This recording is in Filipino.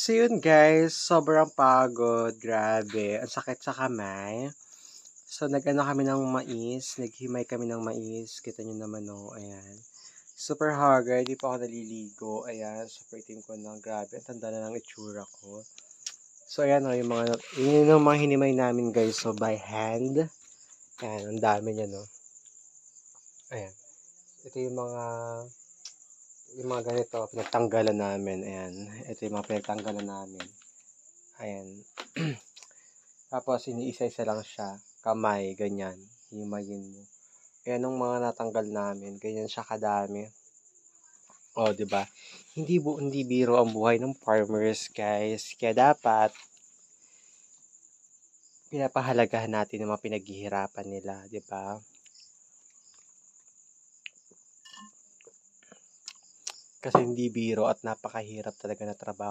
So yun guys, sobrang pagod, grabe, ang sakit sa kamay. So nag-ano kami ng mais, naghimay kami ng mais, kita nyo naman oh, ayan. Super haggard, di pa ako naliligo, ayan, super team ko na, grabe, ang tanda na ng itsura ko. So ayan oh, yun yung mga hinimay namin guys, so by hand, ayan, ang dami niya no. Ayan, ito yung mga ganito, pinagtanggalan namin, ayan, ito yung mga pinagtanggalan namin, ayan. Tapos iniisa-isa lang siya, kamay, ganyan, himayin mo. Ayan ang mga natanggal namin, ganyan siya kadami. O, di ba? Hindi biro ang buhay ng farmers, guys. Kaya dapat pinapahalagahan natin ang mga pinaghihirapan nila, di ba? Kasi hindi biro at napakahirap talaga na trabaho.